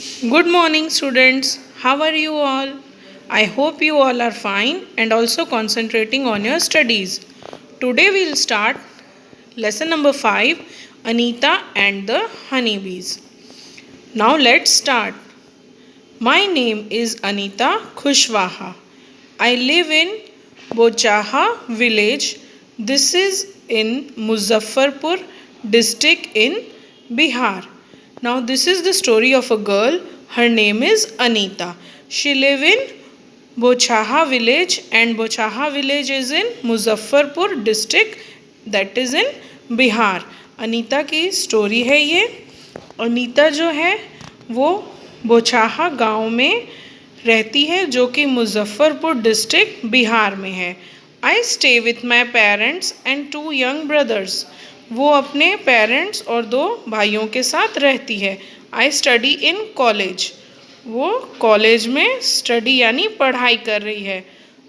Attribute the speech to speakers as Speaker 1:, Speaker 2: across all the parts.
Speaker 1: Good morning, students. How are you all? I hope you all are fine and also concentrating on your studies. Today we'll start lesson number 5, Anita and the Honeybees. Now let's start. My name is Anita Khushwaha. I live in Bochaha village. This is in Muzaffarpur district in Bihar. Now this is the story of a girl. Her name is Anita. She live in Bochaha village and Bochaha village is in Muzaffarpur district, that is in Bihar. Anita की story है ये. अनीता जो है वो बोचाहा गांव में रहती है जो कि मुजफ्फरपुर डिस्ट्रिक्ट बिहार में है. I stay with my parents and 2 young brothers. वो अपने पेरेंट्स और 2 भाइयों के साथ रहती है. I study in college. वो कॉलेज में स्टडी यानी पढ़ाई कर रही है.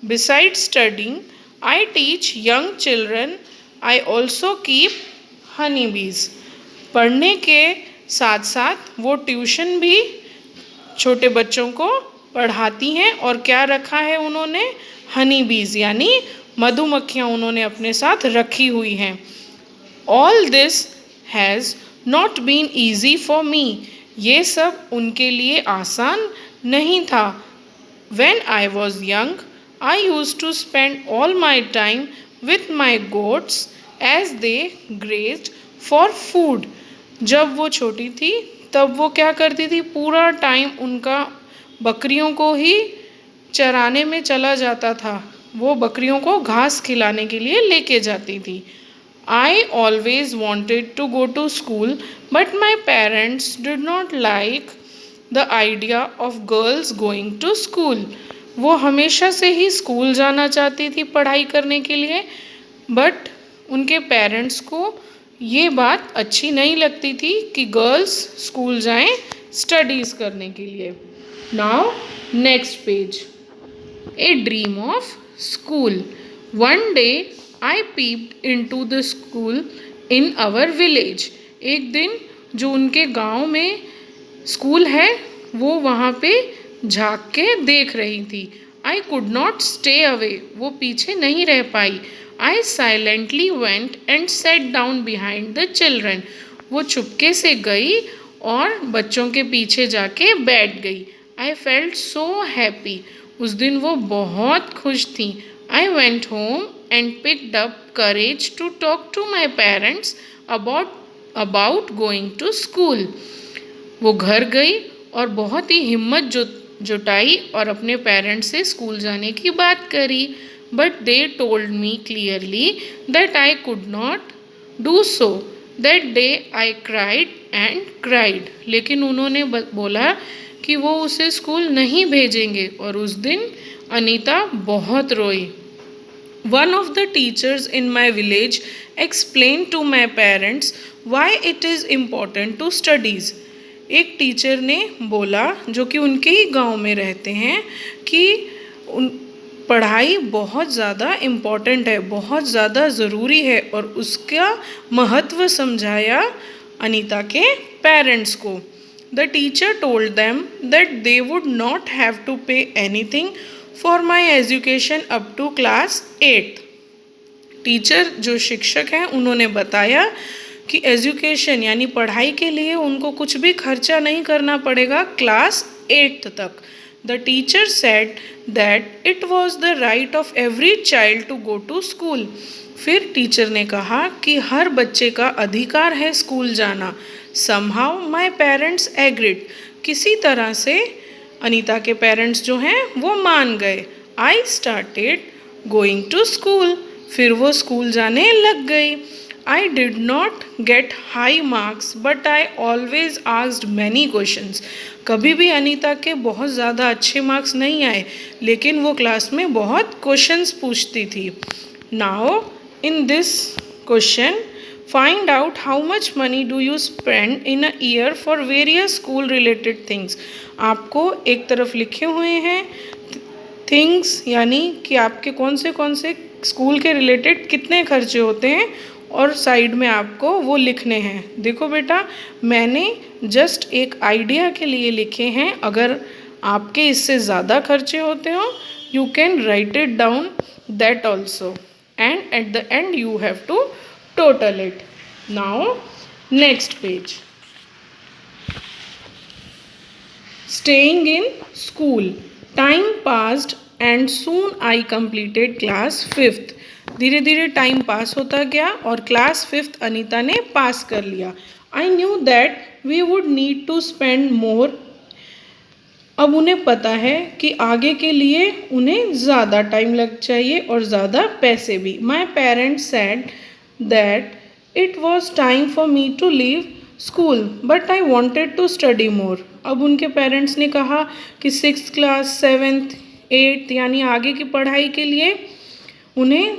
Speaker 1: Beside studying I teach young children. I also keep Honey बीज. पढ़ने के साथ साथ वो ट्यूशन भी छोटे बच्चों को पढ़ाती हैं. और क्या रखा है उन्होंने? हनी बीज यानी मधुमक्खियाँ उन्होंने अपने साथ रखी हुई हैं. All this has not been easy for me. ये सब उनके लिए आसान नहीं था. When I was young, I used to spend all my time with my goats as they grazed for food. जब वो छोटी थी तब वो क्या करती थी? पूरा टाइम उनका बकरियों को ही चराने में चला जाता था. वो बकरियों को घास खिलाने के लिए लेके जाती थी. I always wanted to go to school, but my parents did not like the idea of girls going to school. वो हमेशा से ही स्कूल जाना चाहती थी पढ़ाई करने के लिए, बट उनके पेरेंट्स को ये बात अच्छी नहीं लगती थी कि गर्ल्स स्कूल जाएं स्टडीज़ करने के लिए. Now next page. A dream of school. One day I peeped into the school in our village. एक दिन जो उनके गांव में स्कूल है वो वहाँ पे झाँक के देख रही थी. I could not stay away. वो पीछे नहीं रह पाई. I silently went and sat down behind the children. वो चुपके से गई और बच्चों के पीछे जाके बैठ गई. I felt so happy. उस दिन वो बहुत खुश थी. I went home and picked up courage to talk to my parents about going to school. वो घर गई और बहुत ही हिम्मत जुटाई और अपने पेरेंट्स से स्कूल जाने की बात करी. But they told me clearly that I could not do so. That day I cried and cried. लेकिन उन्होंने बोला कि वो उसे स्कूल नहीं भेजेंगे और उस दिन अनीता बहुत रोई. One of the teachers in my village explained to my parents why it is important to studies. एक टीचर ने बोला जो कि उनके ही गांव में रहते हैं कि पढ़ाई बहुत ज़्यादा इम्पॉर्टेंट है, बहुत ज़्यादा ज़रूरी है और उसका महत्व समझाया अनीता के पेरेंट्स को. The teacher told them that they would not have to pay anything for my education up to class 8th. Teacher जो शिक्षक हैं उन्होंने बताया कि एजुकेशन यानी पढ़ाई के लिए उनको कुछ भी खर्चा नहीं करना पड़ेगा क्लास 8th तक. The teacher said that it was the right of every child to go to school. फिर टीचर ने कहा कि हर बच्चे का अधिकार है स्कूल जाना. Somehow my parents agreed. किसी तरह से अनीता के पेरेंट्स जो हैं वो मान गए. I started going to school. फिर वो स्कूल जाने लग गई. I did not get high marks but I always asked many questions. कभी भी अनीता के बहुत ज़्यादा अच्छे मार्क्स नहीं आए लेकिन वो क्लास में बहुत क्वेश्चंस पूछती थी. Now in this question find out how much money do you spend in a year for various school related things. आपको एक तरफ लिखे हुए हैं थिंग्स यानी कि आपके कौन से स्कूल के रिलेटेड कितने खर्चे होते हैं और साइड में आपको वो लिखने हैं. देखो बेटा मैंने जस्ट एक आइडिया के लिए लिखे हैं। अगर आपके इससे ज़्यादा खर्चे होते हो, you can write it down that also, and at the end you have to total it. Now next page. Staying in school. Time passed and soon I completed class 5th. धीरे धीरे टाइम पास होता गया और class 5th Anita ने पास कर लिया। I knew that we would need to spend more. अब उन्हें पता है कि आगे के लिए उन्हें ज़्यादा टाइम लग चाहिए और ज़्यादा पैसे भी। My parents said that it was time for me to leave school but I wanted to study more. अब उनके पेरेंट्स ने कहा कि 6th क्लास 7th 8th यानी आगे की पढ़ाई के लिए उन्हें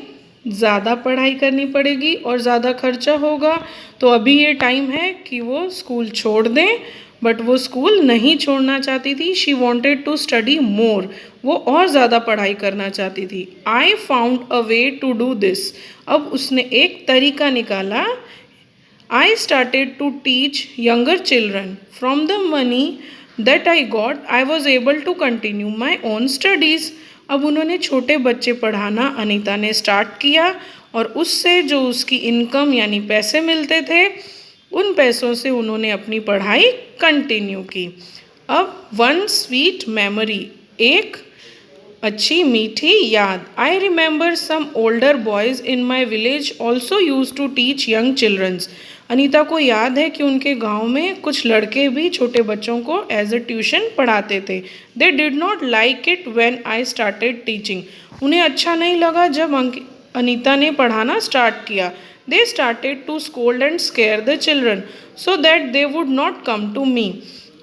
Speaker 1: ज़्यादा पढ़ाई करनी पड़ेगी और ज़्यादा खर्चा होगा, तो अभी ये टाइम है कि वो स्कूल छोड़ दें। बट वो स्कूल नहीं छोड़ना चाहती थी। She wanted to study more, वो और ज़्यादा पढ़ाई करना चाहती थी। I found a way to do this, अब उसने एक तरीका निकाला। I started to teach younger children. From the money that I got, I was able to continue my own studies. अब उन्होंने छोटे बच्चे पढ़ाना अनीता ने स्टार्ट किया और उससे जो उसकी इनकम यानी पैसे मिलते थे, उन पैसों से उन्होंने अपनी पढ़ाई कंटिन्यू की। अब वन स्वीट मेमोरी, एक अच्छी मीठी याद। I remember some older boys in my village also use to teach young childrens. Anita को याद है कि उनके गांव में कुछ लड़के भी छोटे बच्चों को एज अ ट्यूशन पढ़ाते थे। They did not like it when I started teaching. उन्हें अच्छा नहीं लगा जब अनीता ने पढ़ाना स्टार्ट किया। They started to scold and scare the children so that they would not come to me.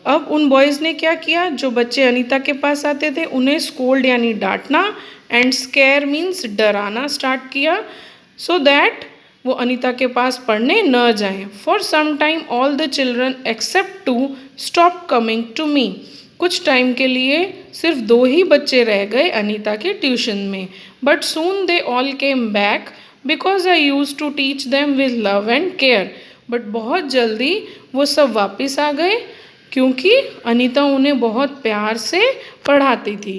Speaker 1: अब उन बॉयज़ ने क्या किया, जो बच्चे अनीता के पास आते थे उन्हें स्कोल्ड यानी डांटना एंड स्केयर मीन्स डराना स्टार्ट किया, सो दैट वो अनीता के पास पढ़ने न जाएं। For some time all the children except to stop coming to me. कुछ टाइम के लिए सिर्फ 2 ही बच्चे रह गए अनीता के ट्यूशन में। But soon they all came back because I use to teach them with love and care. But बहुत जल्दी वो सब वापस आ गए क्योंकि अनीता उन्हें बहुत प्यार से पढ़ाती थी।